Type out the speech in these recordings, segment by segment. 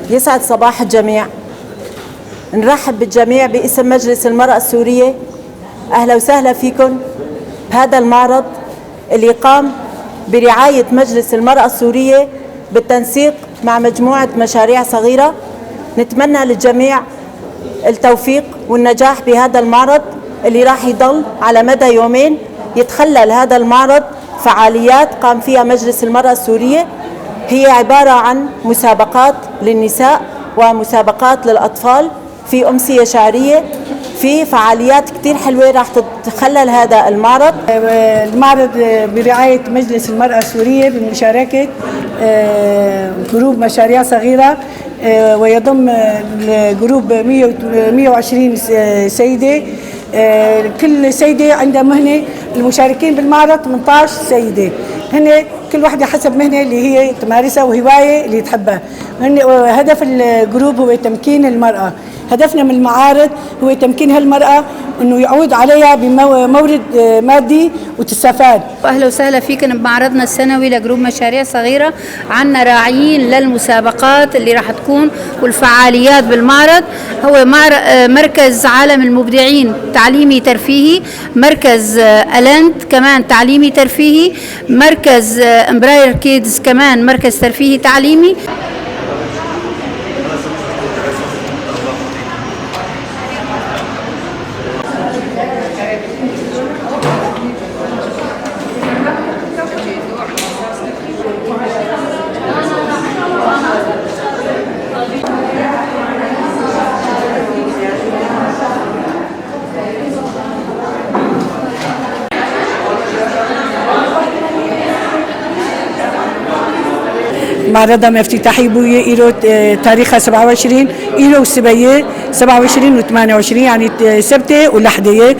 يسعد صباح الجميع. نرحب بالجميع باسم مجلس المرأة السورية. أهلا وسهلا فيكم بهذا المعرض اللي قام برعاية مجلس المرأة السورية بالتنسيق مع مجموعة مشاريع صغيرة. نتمنى للجميع التوفيق والنجاح بهذا المعرض اللي راح يضل على مدى يومين. يتخلل هذا المعرض فعاليات قام فيها مجلس المرأة السورية، هي عبارة عن مسابقات للنساء ومسابقات للأطفال، في أمسية شعرية، في فعاليات كتير حلوة راح تتخلل هذا المعرض. المعرض برعاية مجلس المرأة السورية بمشاركة جروب مشاريع صغيرة، ويضم الجروب 120 سيدة. كل سيدة عندها مهنة. المشاركين بالمعرض 18 سيدة، هن كل واحدة حسب مهنة اللي هي تمارسها وهواية اللي تحبها. هدف الجروب هو تمكين المرأة. هدفنا من المعارض هو تمكين هالمرأة انه يعود عليها بمورد مادي وتستفاد. اهلا وسهلا فيكم بمعرضنا السنوي لجروب مشاريع صغيره. عنا راعيين للمسابقات اللي راح تكون والفعاليات بالمعرض. هو مركز عالم المبدعين تعليمي ترفيهي، مركز ألنت كمان تعليمي ترفيهي، مركز امبراير كيدز كمان مركز ترفيهي تعليمي. معرضها افتتاحي بوية إيرو تاريخها 27 إيرو وسبية 27 و28 يعني سبتة واللحدية،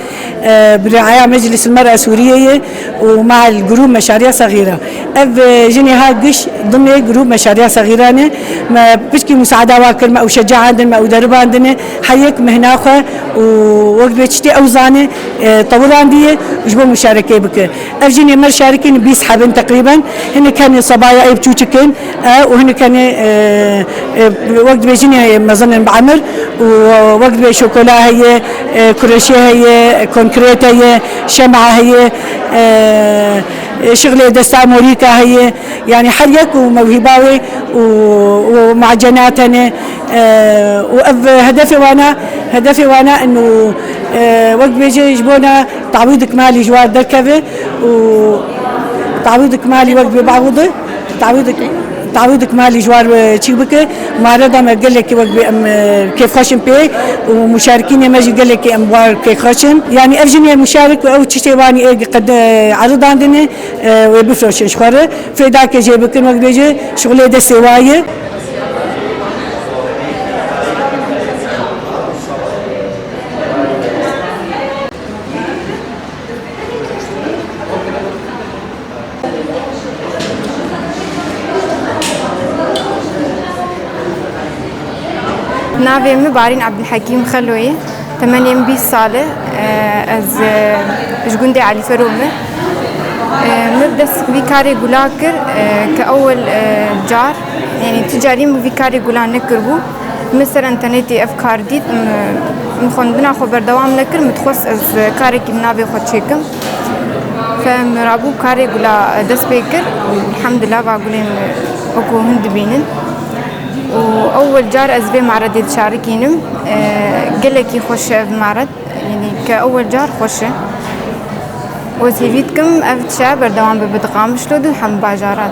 برعاية مجلس المرأة السورية ومع الجروب مشاريع صغيرة. جني هاقش ضمن جروب مشاريع صغيرة ما بشكي مساعدة واكر ما وشجاع عندنا ما ودرب عندنا حيك مهناخة ووقت بتشتي أوزانة طول عندي وجبوا مشاركة بك. أفجني مر شاركين بيسحبن تقريبا. هن كان صبايا أي بتوشكن وهن كان وقت بيجيني مظن بعمر، ووقت بشوكولا هي كروشيه هي كونكريت هي شمعة هي شغلة دستا موريكا هي يعني حريك وموهباوي ومعجنات هنا. هدفي وانا انه وقت بيجي يجبونا تعويض كمالي جوار دركبه وتعويض كمالي وقت ببعوضه تعويض كمالي جوار تشيبكه. معرضة ما قال لك وقت كيف خشن بي ومشاركين ما قال لك اموال كيف خشن يعني افجني المشارك او تشتيواني قد عرض عندنا وبفرش شخره في ذاك جيبك وقت بيجي شغله ده سوايه. نافي بارين عبد الحكيم خلوي 28 سالة از جندي علي فرومة مبدأ بيكاري قلاكر كأول جار يعني تجارين بيكاري قلان نكربو مثلا تنيتي أفكار ديت مخون بناخو بردوام نكر متخص از كاري كنابي خد شيكم فمرابو كاري قلا دس بيكر والحمد لله بقولين أكو هند بينن. وأول جار أزبي معرض يتشاركينم قال لك يخش المعرض يعني كأول جار خشه وسيفيتكم أفتشا بردوام ببدقام شلودو حم باجارات.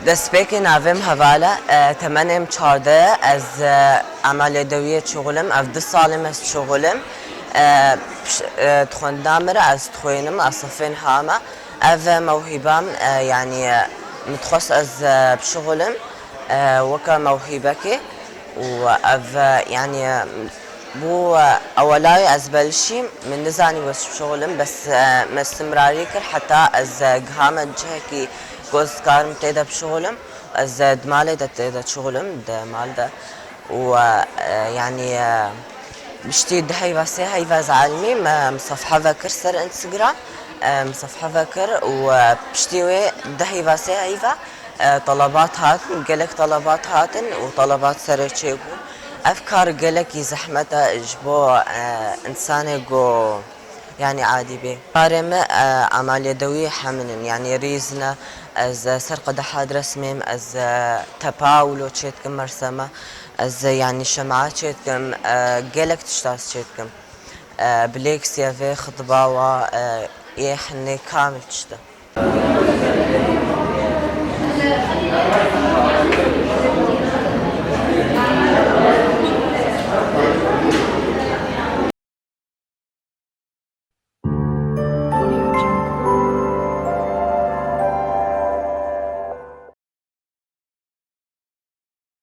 دەستپێکی ناوێم هەڤالە تەمەنێم 14 ئەز ئەمالیەدەویە شغلم ئەف 2 ساڵم ئەس شغلم تخۆندامرە ئەس تخوێنم ئەسفێن هامە ئەڤ مەوهیبام يعني متخص ئەز بشغلم وەکە مەوهیبەکێ وأف يعني بو أولاي از بلشيم من نزاني وش شغلم بس مستمراري كر حتى از قهامة جهكي جوز كارم تيدا بشغلم از دمالي دا تيدا شغلم دا مال دا ويعني بشتي دحي باسي هاي فاز عالمي مصفحة ذكر سر انستغرام مصفحة ذكر وبشتيوي دحي باسي هايفا طلبات هاتن قالك طلبات هاتن وطلبات سرتشيكو أفكار قالك زحمتها إجبو إنساني جو يعني عادي به قارمة أعمال يدوية حمن يعني ريزنا از سرقة دحاد رسميم از تباولو تشيتكم مرسمة از يعني شمعات تشيتكم قالك تشتاس تشيتكم بليك سيافي خطبة و يحني كامل تشتا